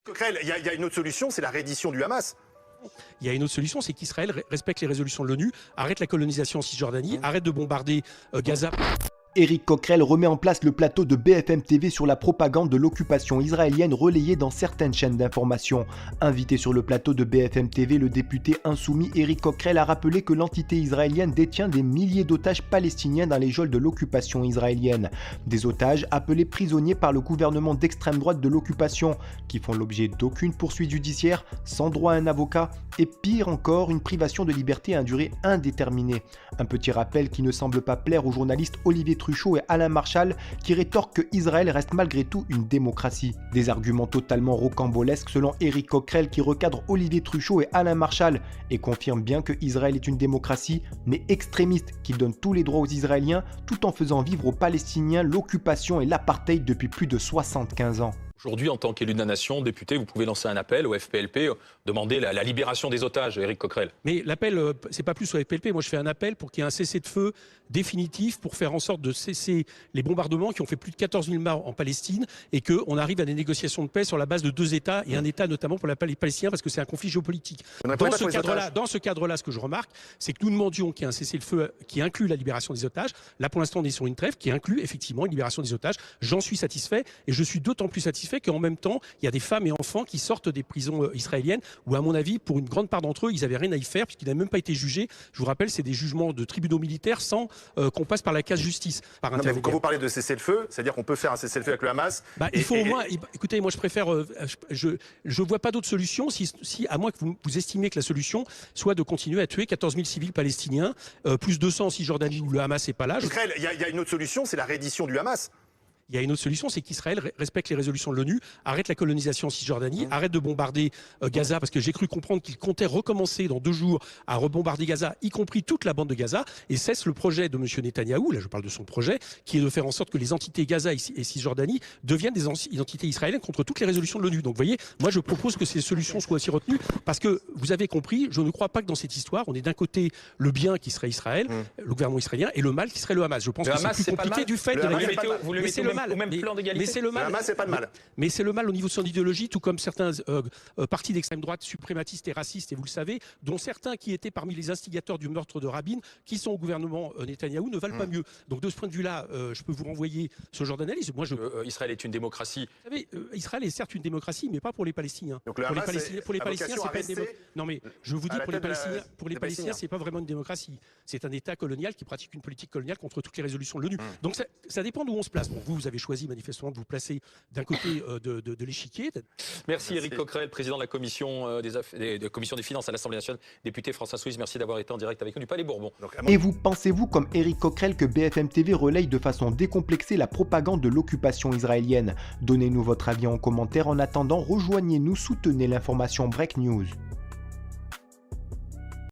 Coquerel, il y a une autre solution, c'est la reddition du Hamas. Il y a une autre solution, c'est qu'Israël respecte les résolutions de l'ONU, arrête la colonisation en Cisjordanie, arrête de bombarder Gaza. Éric Coquerel remet en place le plateau de BFM TV sur la propagande de l'occupation israélienne relayée dans certaines chaînes d'information. Invité sur le plateau de BFM TV, le député insoumis Éric Coquerel a rappelé que l'entité israélienne détient des milliers d'otages palestiniens dans les geôles de l'occupation israélienne. Des otages appelés prisonniers par le gouvernement d'extrême droite de l'occupation, qui font l'objet d'aucune poursuite judiciaire, sans droit à un avocat, et pire encore, une privation de liberté à durée indéterminée. Un petit rappel qui ne semble pas plaire aux journalistes Olivier Truchot et Alain Marchal qui rétorquent que Israël reste malgré tout une démocratie. Des arguments totalement rocambolesques selon Éric Coquerel qui recadre Olivier Truchot et Alain Marchal et confirme bien que Israël est une démocratie mais extrémiste qui donne tous les droits aux Israéliens tout en faisant vivre aux Palestiniens l'occupation et l'apartheid depuis plus de 75 ans. Aujourd'hui, en tant qu'élu de la nation, député, vous pouvez lancer un appel au FPLP, demander la libération des otages, Éric Coquerel. Mais l'appel, c'est pas plus au FPLP. Moi, je fais un appel pour qu'il y ait un cessez-le-feu définitif pour faire en sorte de cesser les bombardements qui ont fait plus de 14 000 morts en Palestine et qu'on arrive à des négociations de paix sur la base de 2 États et un État notamment pour les Palestiniens parce que c'est un conflit géopolitique. Dans ce cadre-là, ce que je remarque, c'est que nous demandions qu'il y ait un cessez-le-feu qui inclut la libération des otages. Là, pour l'instant, on est sur une trêve qui inclut effectivement une libération des otages. J'en suis satisfait et je suis d'autant plus satisfait qu'en même temps, il y a des femmes et enfants qui sortent des prisons israéliennes où, à mon avis, pour une grande part d'entre eux, ils n'avaient rien à y faire puisqu'ils n'avaient même pas été jugés. Je vous rappelle, c'est des jugements de tribunaux militaires sans qu'on passe par la case justice. Non, mais quand vous parlez de cessez-le-feu, c'est-à-dire qu'on peut faire un cessez-le-feu avec le Hamas. Il faut au moins. Écoutez, moi je préfère. Je vois pas d'autre solution si à moins que vous estimiez que la solution soit de continuer à tuer 14 000 civils palestiniens, plus 200 en Cisjordanie où le Hamas n'est pas là. Coquerel, il y a une autre solution, c'est la reddition du Hamas. Il y a une autre solution, c'est qu'Israël respecte les résolutions de l'ONU, arrête la colonisation en Cisjordanie, arrête de bombarder Gaza, parce que j'ai cru comprendre qu'il comptait recommencer dans 2 jours à rebombarder Gaza, y compris toute la bande de Gaza, et cesse le projet de M. Netanyahou, là je parle de son projet, qui est de faire en sorte que les entités Gaza et Cisjordanie deviennent des entités israéliennes contre toutes les résolutions de l'ONU. Donc vous voyez, moi je propose que ces solutions soient aussi retenues, parce que vous avez compris, je ne crois pas que dans cette histoire, on est d'un côté le bien qui serait Israël, le gouvernement israélien, et le mal qui serait le Hamas. Je pense que c'est plus compliqué du fait de la au même plan d'égalité. Mais c'est le mal. Le Hamas, c'est pas le mal. Mais c'est le mal au niveau de son idéologie, tout comme certains partis d'extrême droite suprématistes et racistes, et vous le savez, dont certains qui étaient parmi les instigateurs du meurtre de Rabin, qui sont au gouvernement Netanyahou, ne valent pas mieux. Donc de ce point de vue-là, je peux vous renvoyer ce genre d'analyse. Moi, Israël est une démocratie. Vous savez, Israël est certes une démocratie, mais pas pour les Palestiniens. Donc le Hamas, pour les Palestiniens, c'est pas une démocratie. Non, mais je vous dis, pour les Palestiniens, c'est pas vraiment une démocratie. C'est un État colonial qui pratique une politique coloniale contre toutes les résolutions de l'ONU. Donc ça dépend d'où on se place. Bon, vous avez choisi manifestement de vous placer d'un côté de l'échiquier. Merci Éric Coquerel, président de la commission des finances à l'Assemblée nationale, député France Insoumise. Merci d'avoir été en direct avec nous du Palais Bourbon. Et vous pensez-vous comme Éric Coquerel que BFM TV relaye de façon décomplexée la propagande de l'occupation israélienne? Donnez-nous votre avis en commentaire. En attendant, rejoignez-nous, soutenez l'information Break News.